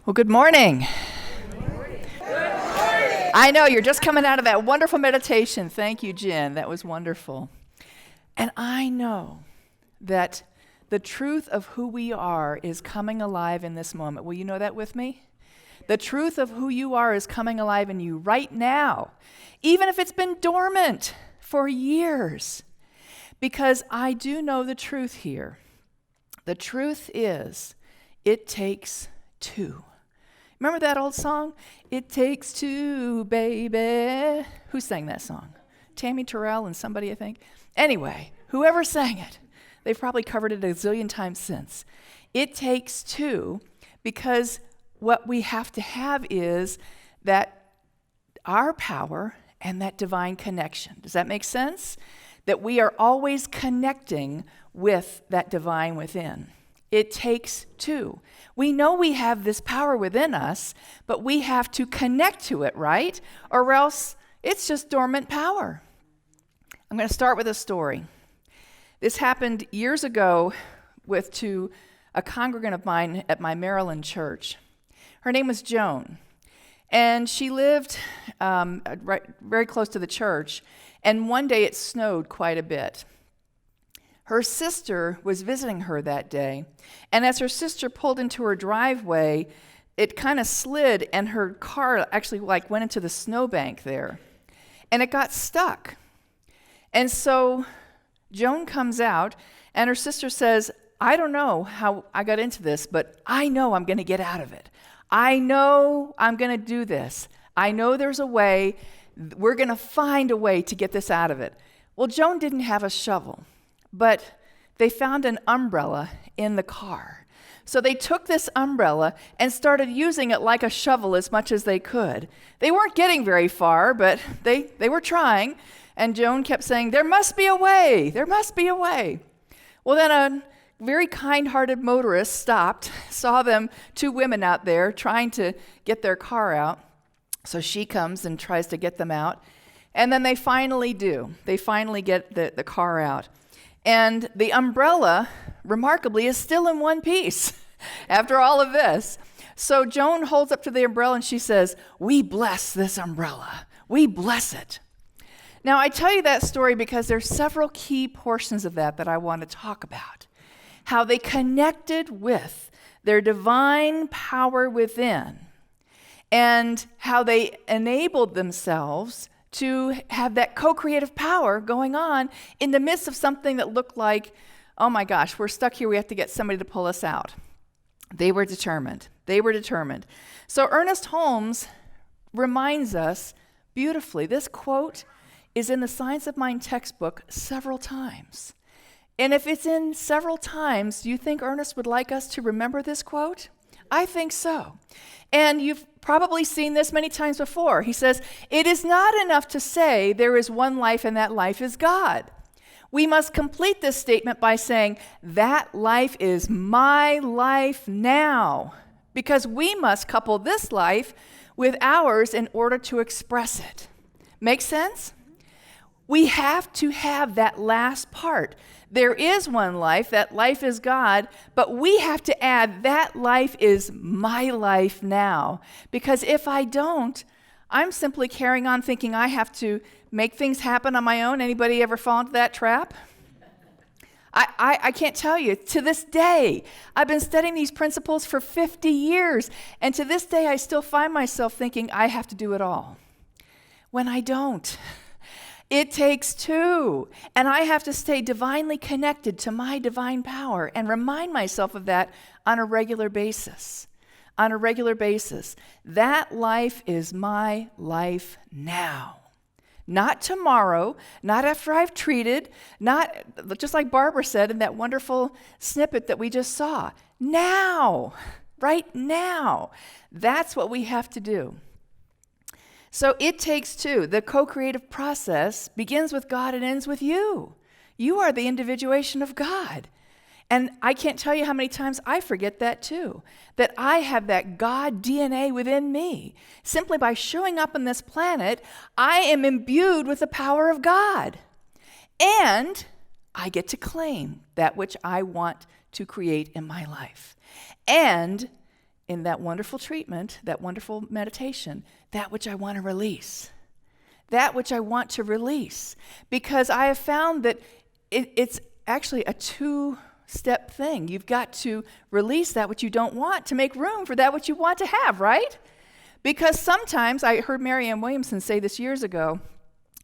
Well, good morning. I know, you're just coming out of that wonderful meditation. Thank you, Jen. That was wonderful. And I know that the truth of who we are is coming alive in this moment. Will you know that with me? The truth of who you are is coming alive in you right now, even if it's been dormant for years. Because I do know the truth here. The truth is, it takes two. Remember that old song? It takes two, baby. Who sang that song? Tammy Terrell and somebody, I think. Anyway, whoever sang it, they've probably covered it a zillion times since. It takes two because what we have to have is that our power and that divine connection. Does that make sense? That we are always connecting with that divine within. It takes two. We know we have this power within us, but we have to connect to it, right? Or else it's just dormant power. I'm going to start with a story. This happened years ago to a congregant of mine at my Maryland church. Her name was Joan, and she lived very close to the church, and one day it snowed quite a bit. Her sister was visiting her that day, and as her sister pulled into her driveway, it kind of slid, and her car actually went into the snowbank there, and it got stuck. And so Joan comes out, and her sister says, I don't know how I got into this, but I know I'm going to get out of it. I know I'm going to do this. I know there's a way. We're going to find a way to get this out of it. Well, Joan didn't have a shovel, but they found an umbrella in the car. So they took this umbrella and started using it like a shovel as much as they could. They weren't getting very far, but they were trying. And Joan kept saying, there must be a way. There must be a way. Well, then a very kind-hearted motorist stopped, saw them, two women out there trying to get their car out. So she comes and tries to get them out. And then they finally do. They finally get the car out. And the umbrella, remarkably, is still in one piece after all of this. So Joan holds up to the umbrella and she says, we bless this umbrella. We bless it. Now, I tell you that story because there's several key portions of that I want to talk about. How they connected with their divine power within and how they enabled themselves to have that co-creative power going on in the midst of something that looked like, oh my gosh, we're stuck here, we have to get somebody to pull us out. They were determined. They were determined. So Ernest Holmes reminds us beautifully, this quote is in the Science of Mind textbook several times. And if it's in several times, do you think Ernest would like us to remember this quote? I think so. And you've probably seen this many times before. He says, it is not enough to say there is one life and that life is God. We must complete this statement by saying, that life is my life now, because we must couple this life with ours in order to express it. Make sense? We have to have that last part. There is one life, that life is God, but we have to add that life is my life now. Because if I don't, I'm simply carrying on thinking I have to make things happen on my own. Anybody ever fall into that trap? I can't tell you. To this day, I've been studying these principles for 50 years, and to this day I still find myself thinking I have to do it all, when I don't. It takes two, and I have to stay divinely connected to my divine power and remind myself of that on a regular basis. On a regular basis. That life is my life now. Not tomorrow, not after I've treated, not just like Barbara said in that wonderful snippet that we just saw. Now, right now. That's what we have to do. So it takes two. The co-creative process begins with God and ends with you. You are the individuation of God. And I can't tell you how many times I forget that too, that I have that God DNA within me. Simply by showing up on this planet, I am imbued with the power of God. And I get to claim that which I want to create in my life. And in that wonderful treatment, that wonderful meditation, that which I want to release. That which I want to release. Because I have found that it's actually a two-step thing. You've got to release that which you don't want to make room for that which you want to have, right? Because sometimes, I heard Marianne Williamson say this years ago,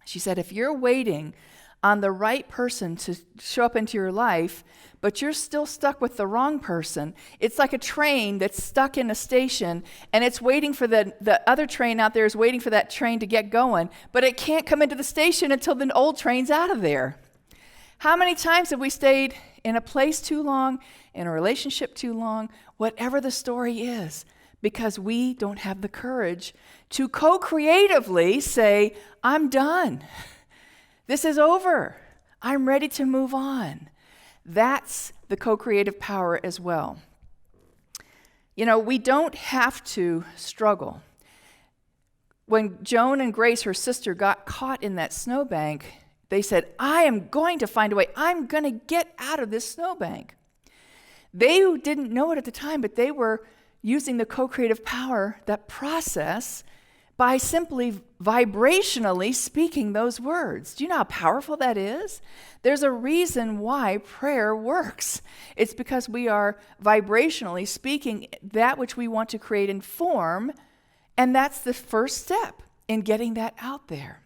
she said, if you're waiting on the right person to show up into your life, but you're still stuck with the wrong person, it's like a train that's stuck in a station, and it's waiting for the other train out there is waiting for that train to get going, but it can't come into the station until the old train's out of there. How many times have we stayed in a place too long, in a relationship too long, whatever the story is, because we don't have the courage to co-creatively say, I'm done. This is over. I'm ready to move on. That's the co-creative power as well. You know, we don't have to struggle. When Joan and Grace, her sister, got caught in that snowbank, they said, I am going to find a way. I'm going to get out of this snowbank. They didn't know it at the time, but they were using the co-creative power, that process, by simply vibrationally speaking those words. Do you know how powerful that is? There's a reason why prayer works. It's because we are vibrationally speaking that which we want to create in form, and that's the first step in getting that out there.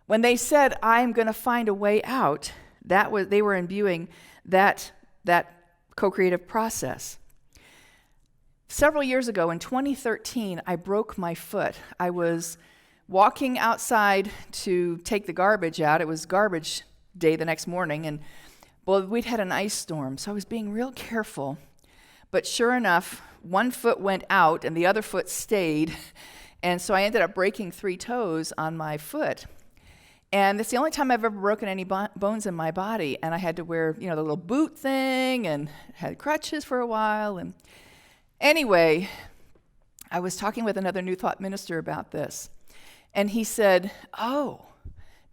When they said, I'm going to find a way out, they were imbuing that co-creative process. Several years ago, in 2013, I broke my foot. I was walking outside to take the garbage out. It was garbage day the next morning, and we'd had an ice storm, so I was being real careful. But sure enough, one foot went out and the other foot stayed, and so I ended up breaking 3 toes on my foot. And it's the only time I've ever broken any bones in my body, and I had to wear, the little boot thing and had crutches for a while. And anyway, I was talking with another New Thought minister about this, and he said, oh,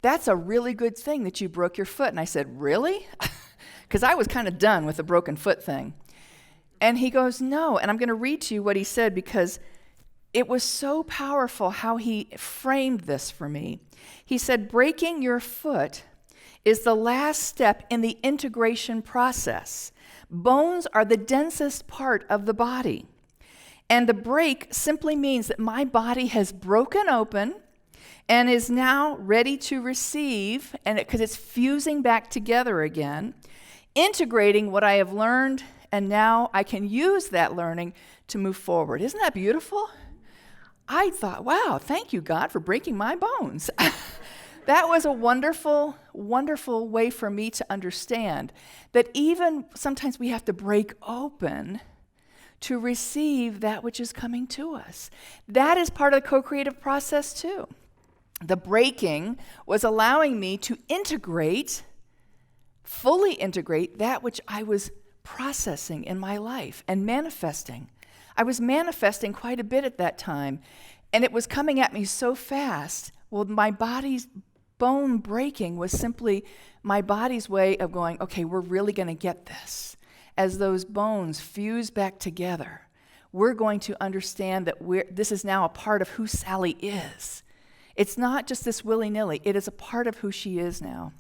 that's a really good thing that you broke your foot. And I said, really? Because I was kind of done with the broken foot thing. And he goes, no, and I'm going to read to you what he said because it was so powerful how he framed this for me. He said, breaking your foot is the last step in the integration process. Bones are the densest part of the body. And the break simply means that my body has broken open and is now ready to receive, and because it's fusing back together again, integrating what I have learned, and now I can use that learning to move forward. Isn't that beautiful? I thought, wow, thank you, God, for breaking my bones. That was a wonderful, wonderful way for me to understand that even sometimes we have to break open to receive that which is coming to us. That is part of the co-creative process too. The breaking was allowing me to fully integrate that which I was processing in my life and manifesting. I was manifesting quite a bit at that time, and it was coming at me so fast. Well, my body's bone breaking was simply my body's way of going, okay, we're really going to get this. As those bones fuse back together, we're going to understand that this is now a part of who Sally is. It's not just this willy-nilly. It is a part of who she is now.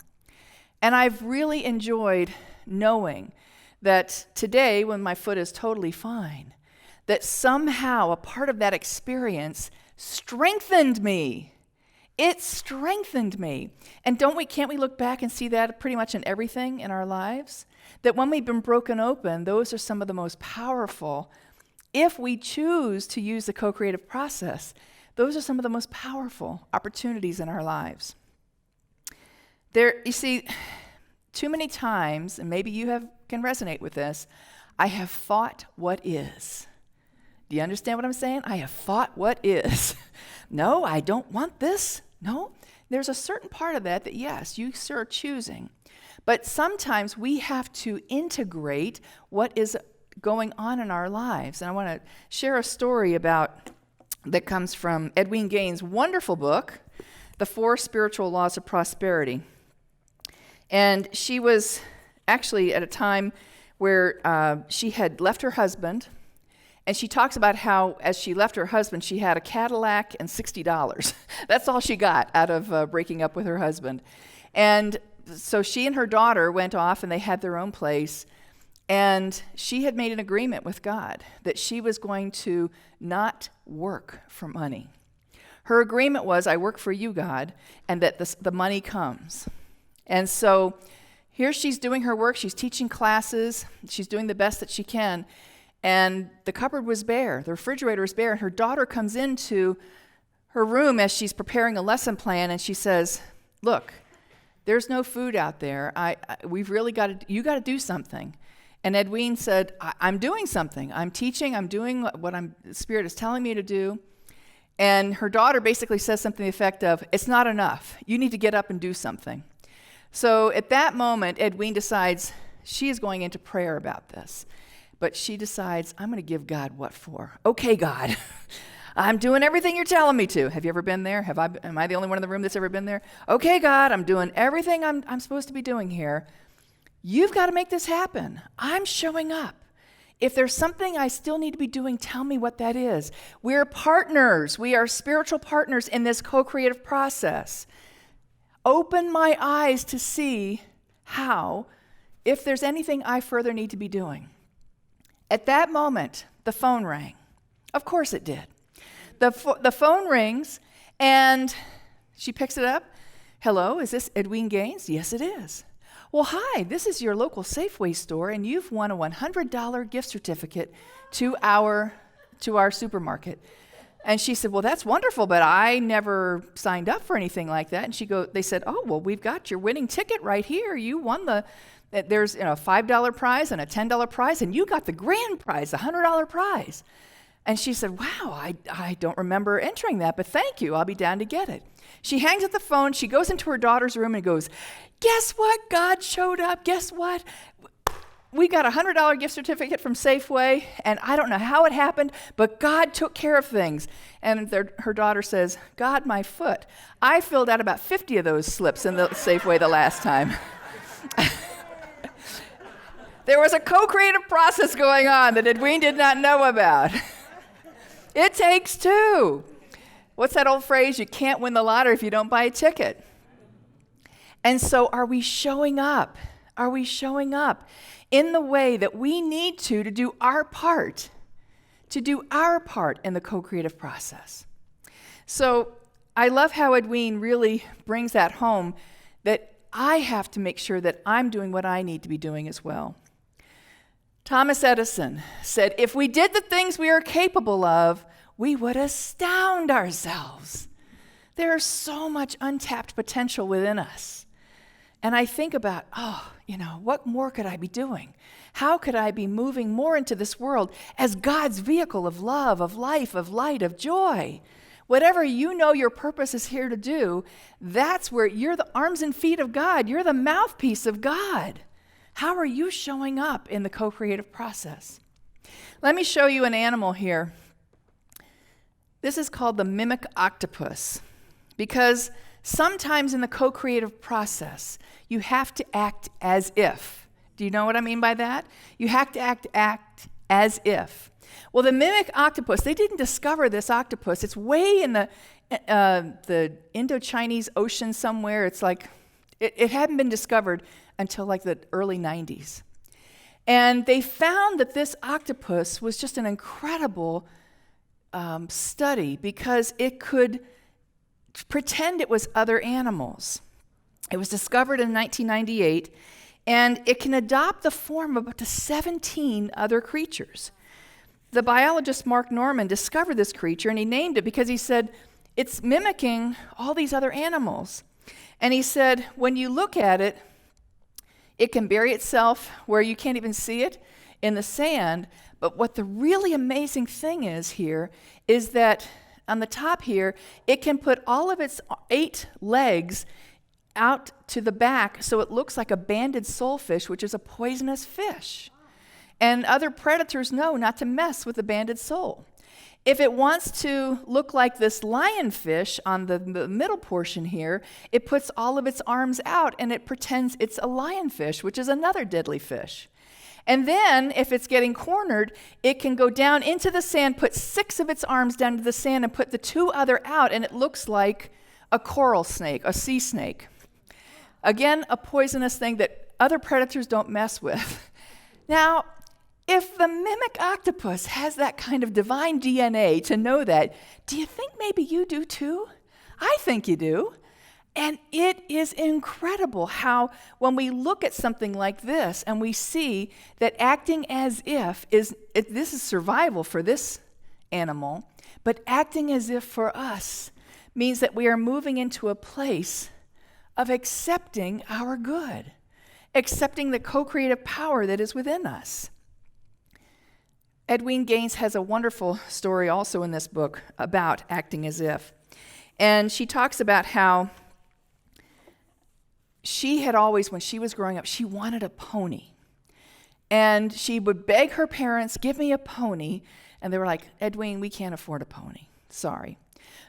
And I've really enjoyed knowing that today, when my foot is totally fine, that somehow a part of that experience strengthened me. It strengthened me. And can't we look back and see that pretty much in everything in our lives? That when we've been broken open, those are some of the most powerful. If we choose to use the co-creative process, those are some of the most powerful opportunities in our lives. You see, too many times, and maybe you can resonate with this, I have fought what is. Do you understand what I'm saying? I have fought what is. No, I don't want this. No, there's a certain part of that yes, you are choosing. But sometimes we have to integrate what is going on in our lives. And I want to share a story that comes from Edwene Gaines' wonderful book, The 4 Spiritual Laws of Prosperity. And she was actually at a time where she had left her husband, And she talks about how, as she left her husband, she had a Cadillac and $60. That's all she got out of breaking up with her husband. And so she and her daughter went off, and they had their own place. And she had made an agreement with God that she was going to not work for money. Her agreement was, I work for you, God, and that the money comes. And so here she's doing her work. She's teaching classes. She's doing the best that she can. And the cupboard was bare. The refrigerator was bare. And her daughter comes into her room as she's preparing a lesson plan, and she says, look, there's no food out there. We've really you got to do something. And Edwene said, I'm doing something. I'm teaching. I'm doing what the Spirit is telling me to do. And her daughter basically says something to the effect of, it's not enough. You need to get up and do something. So at that moment, Edwene decides she is going into prayer about this. But she decides, I'm going to give God what for. Okay, God, I'm doing everything you're telling me to. Have you ever been there? Am I the only one in the room that's ever been there? Okay, God, I'm doing everything I'm supposed to be doing here. You've got to make this happen. I'm showing up. If there's something I still need to be doing, tell me what that is. We're partners. We are spiritual partners in this co-creative process. Open my eyes to see how, if there's anything I further need to be doing. At that moment, the phone rang. Of course it did. The phone rings, and she picks it up. Hello, is this Edwene Gaines? Yes, it is. Well, hi, this is your local Safeway store, and you've won a $100 gift certificate to our supermarket. And she said, well, that's wonderful, but I never signed up for anything like that. And they said, oh, well, we've got your winning ticket right here. You won there's a $5 prize and a $10 prize, and you got the grand prize, the $100 prize. And she said, wow, I don't remember entering that, but thank you. I'll be down to get it. She hangs up the phone. She goes into her daughter's room and goes, guess what? God showed up. Guess what? We got a $100 gift certificate from Safeway, and I don't know how it happened, but God took care of things. And her daughter says, God, my foot. I filled out about 50 of those slips in the Safeway the last time. There was a co-creative process going on that Edwene did not know about. It takes two. What's that old phrase? You can't win the lottery if you don't buy a ticket. And so are we showing up? Are we showing up in the way that we need to do our part, in the co-creative process? So I love how Edwene really brings that home, that I have to make sure that I'm doing what I need to be doing as well. Thomas Edison said, if we did the things we are capable of, we would astound ourselves. There's so much untapped potential within us. And I think about, what more could I be doing? How could I be moving more into this world as God's vehicle of love, of life, of light, of joy? Whatever you know your purpose is here to do, that's where you're the arms and feet of God. You're the mouthpiece of God. How are you showing up in the co-creative process? Let me show you an animal here. This is called the mimic octopus, because sometimes in the co-creative process, you have to act as if. Do you know what I mean by that? You have to act as if. Well, the mimic octopus, they didn't discover this octopus. It's way in the Indo-Chinese Ocean somewhere. It's like, it hadn't been discovered until like the early 90s. And they found that this octopus was just an incredible study, because it could pretend it was other animals. It was discovered in 1998, and it can adopt the form of up to 17 other creatures. The biologist Mark Norman discovered this creature, and he named it because he said, it's mimicking all these other animals. And he said, when you look at it, it can bury itself where you can't even see it in the sand. But what the really amazing thing is here is that on the top here, it can put all of its 8 legs out to the back so it looks like a banded soulfish, which is a poisonous fish. And other predators know not to mess with the banded soul. If it wants to look like this lionfish on the middle portion here, it puts all of its arms out and it pretends it's a lionfish, which is another deadly fish. And then, if it's getting cornered, it can go down into the sand, put 6 of its arms down to the sand, and put the 2 other out, and it looks like a coral snake, a sea snake. Again, a poisonous thing that other predators don't mess with. Now, if the mimic octopus has that kind of divine DNA to know that, do you think maybe you do too? I think you do. And it is incredible how when we look at something like this and we see that acting as if this is survival for this animal, but acting as if for us means that we are moving into a place of accepting our good, accepting the co-creative power that is within us. Edwene Gaines has a wonderful story also in this book about acting as if. And she talks about how she had always, when she was growing up, she wanted a pony. And she would beg her parents, give me a pony. And they were like, Edwene, we can't afford a pony. Sorry.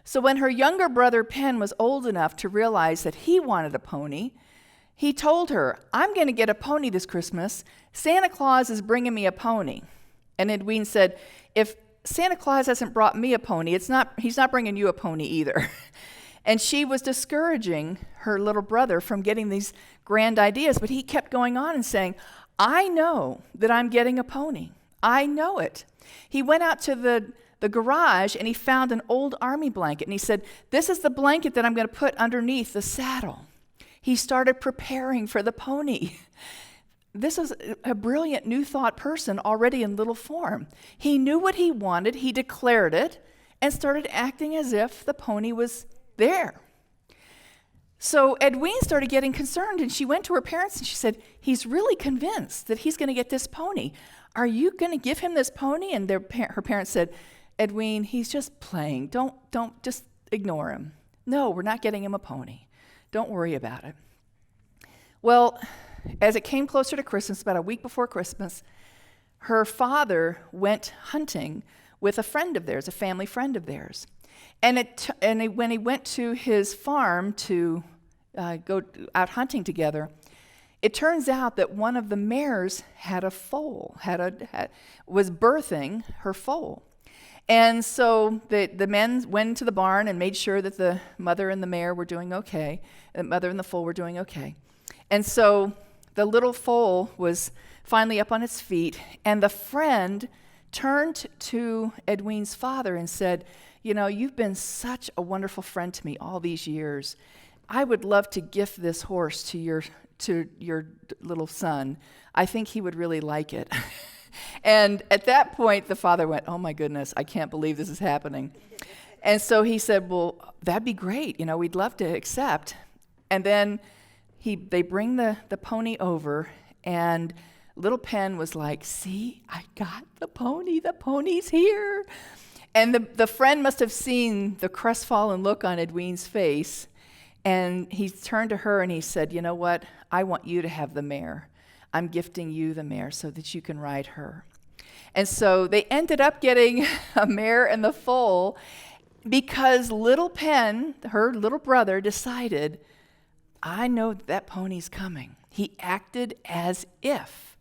So when her younger brother, Penn, was old enough to realize that he wanted a pony, he told her, I'm going to get a pony this Christmas. Santa Claus is bringing me a pony. And Edwene said, if Santa Claus hasn't brought me a pony, he's not bringing you a pony either. And she was discouraging her little brother from getting these grand ideas, but he kept going on and saying, I know that I'm getting a pony. I know it. He went out to the garage and he found an old army blanket, and he said, this is the blanket that I'm going to put underneath the saddle. He started preparing for the pony. This is a brilliant New Thought person already in little form. He knew what he wanted, he declared it, and started acting as if the pony was there. So Edwene started getting concerned, and she went to her parents and she said, he's really convinced that he's going to get this pony. Are you going to give him this pony? And her parents said, Edwene, he's just playing. Don't just ignore him. No, we're not getting him a pony. Don't worry about it. Well, as it came closer to Christmas, about a week before Christmas, her father went hunting with a friend of theirs, a family friend of theirs. And when he went to his farm to go out hunting together, it turns out that one of the mares had a foal, was birthing her foal. And so the men went into the barn and made sure that the mother and the mare were doing okay, the mother and the foal were doing okay. And so the little foal was finally up on its feet, and the friend turned to Edwene's father and said, you know, you've been such a wonderful friend to me all these years. I would love to gift this horse to your little son. I think he would really like it. And at that point, the father went, oh my goodness, I can't believe this is happening. And so he said, well, that'd be great. You know, we'd love to accept. And then they bring the pony over, and little Penn was like, see, I got the pony. The pony's here. And the friend must have seen the crestfallen look on Edwene's face, and he turned to her and he said, you know what? I want you to have the mare. I'm gifting you the mare so that you can ride her. And so they ended up getting a mare and the foal because little Penn, her little brother, decided, I know that pony's coming. He acted as if.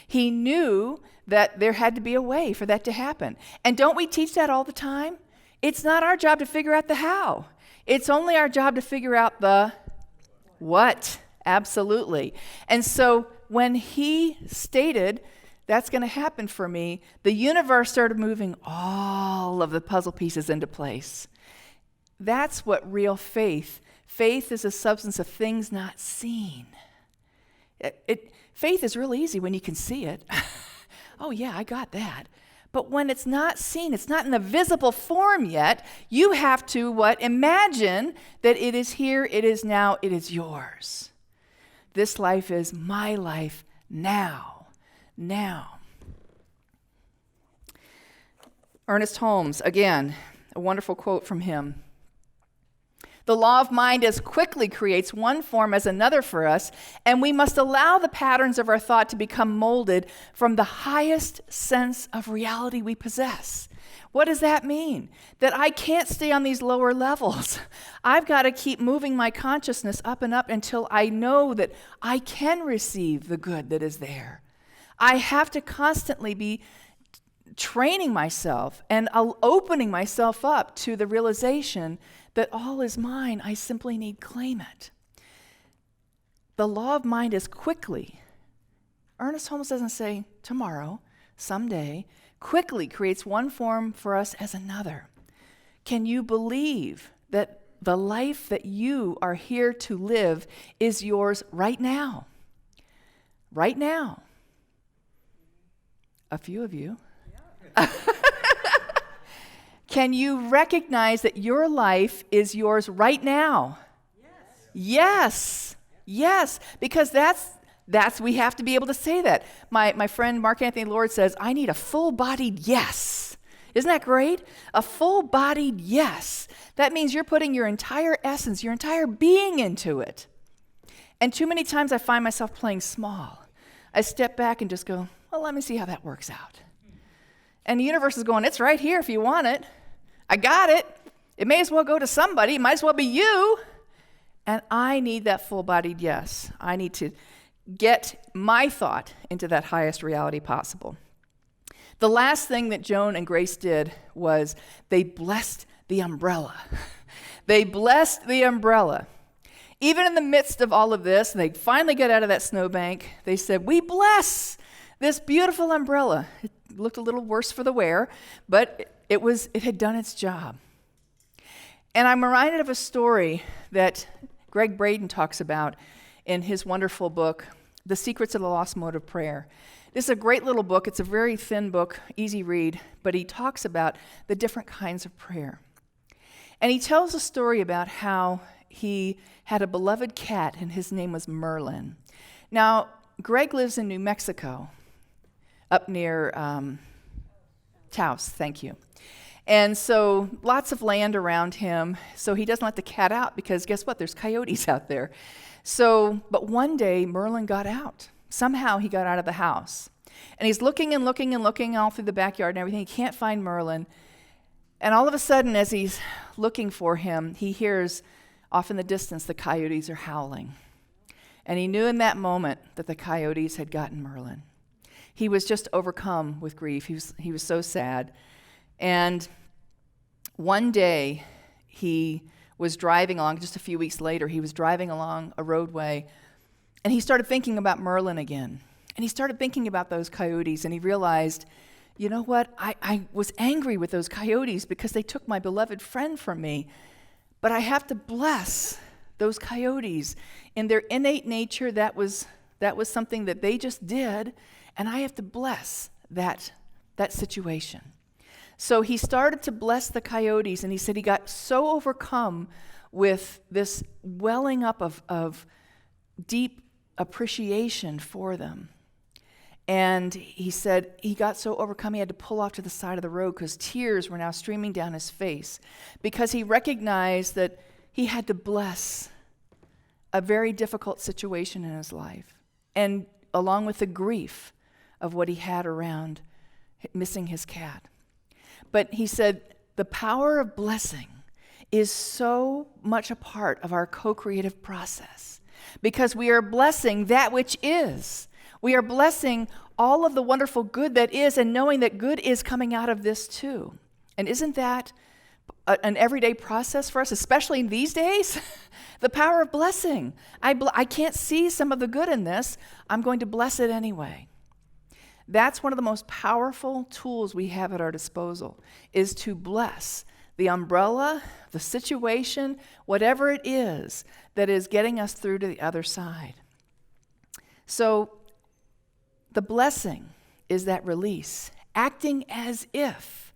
He knew that there had to be a way for that to happen. And don't we teach that all the time? It's not our job to figure out the how. It's only our job to figure out the what. Absolutely. And so when he stated, that's going to happen for me, the universe started moving all of the puzzle pieces into place. That's what real faith. Faith is a substance of things not seen. Faith is real easy when you can see it. Oh yeah, I got that. But when it's not seen, it's not in a visible form yet, you have to what? Imagine that it is here, it is now, it is yours. This life is my life now. Now. Ernest Holmes, again, a wonderful quote from him. The law of mind as quickly creates one form as another for us, and we must allow the patterns of our thought to become molded from the highest sense of reality we possess. What does that mean? That I can't stay on these lower levels. I've got to keep moving my consciousness up and up until I know that I can receive the good that is there. I have to constantly be training myself and opening myself up to the realization that all is mine. I simply need claim it. The law of mind is quickly. Ernest Holmes doesn't say tomorrow, someday. Quickly creates one form for us as another. Can you believe that the life that you are here to live is yours right now? Right now. A few of you. Can you recognize that your life is yours right now? Yes. Yes. Because that's we have to be able to say that. My friend Mark Anthony Lord says, I need a full-bodied yes. Isn't that great? A full-bodied yes. That means you're putting your entire essence, your entire being into it. And too many times I find myself playing small. I step back and just go, well, let me see how that works out. And the universe is going, it's right here if you want it. I got it. It may as well go to somebody. It might as well be you. And I need that full-bodied yes. I need to get my thought into that highest reality possible. The last thing that Joan and Grace did was they blessed the umbrella. They blessed the umbrella. Even in the midst of all of this, and they finally get out of that snowbank, they said, we bless this beautiful umbrella. It looked a little worse for the wear, but it had done its job. And I'm reminded of a story that Greg Braden talks about in his wonderful book, The Secrets of the Lost Mode of Prayer. This is a great little book. It's a very thin book, easy read, but he talks about the different kinds of prayer. And he tells a story about how he had a beloved cat, and his name was Merlin. Now, Greg lives in New Mexico, up near Taos, thank you. And so lots of land around him, so he doesn't let the cat out because guess what? There's coyotes out there. So, but one day Merlin got out. Somehow he got out of the house. And he's looking and looking and looking all through the backyard and everything. He can't find Merlin. And all of a sudden, as he's looking for him, he hears off in the distance the coyotes are howling. And he knew in that moment that the coyotes had gotten Merlin. He was just overcome with grief. He was so sad. And one day, he was driving along, just a few weeks later, he was driving along a roadway, and he started thinking about Merlin again. And he started thinking about those coyotes, and he realized, you know what? I was angry with those coyotes because they took my beloved friend from me, but I have to bless those coyotes. In their innate nature, that was something that they just did, and I have to bless that situation. So he started to bless the coyotes, and he said he got so overcome with this welling up of deep appreciation for them. And he said he got so overcome he had to pull off to the side of the road because tears were now streaming down his face because he recognized that he had to bless a very difficult situation in his life, and along with the grief of what he had around missing his cat. But he said the power of blessing is so much a part of our co-creative process because we are blessing that which is. We are blessing all of the wonderful good that is and knowing that good is coming out of this too. And isn't that an everyday process for us, especially in these days? The power of blessing. I can't see some of the good in this. I'm going to bless it anyway. That's one of the most powerful tools we have at our disposal, is to bless the umbrella, the situation, whatever it is that is getting us through to the other side. So the blessing is that release. Acting as if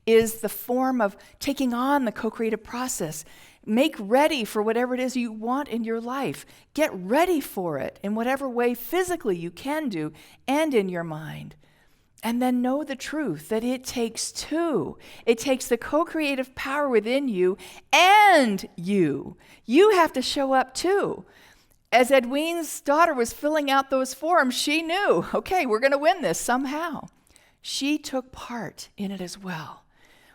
is the form of taking on the co-creative process. Make ready for whatever it is you want in your life. Get ready for it in whatever way physically you can do and in your mind. And then know the truth that it takes two. It takes the co-creative power within you and you. You have to show up too. As Edwine's daughter was filling out those forms, she knew, okay, we're going to win this somehow. She took part in it as well.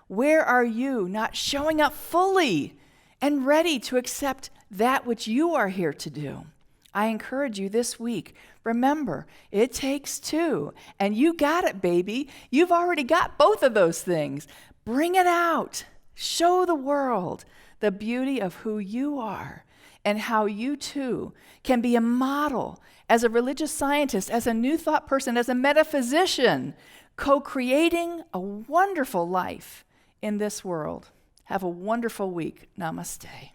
Where are you not showing up fully and ready to accept that which you are here to do? I encourage you this week, remember, it takes two, and you got it, baby. You've already got both of those things. Bring it out. Show the world the beauty of who you are and how you too can be a model as a religious scientist, as a new thought person, as a metaphysician, co-creating a wonderful life in this world. Have a wonderful week. Namaste.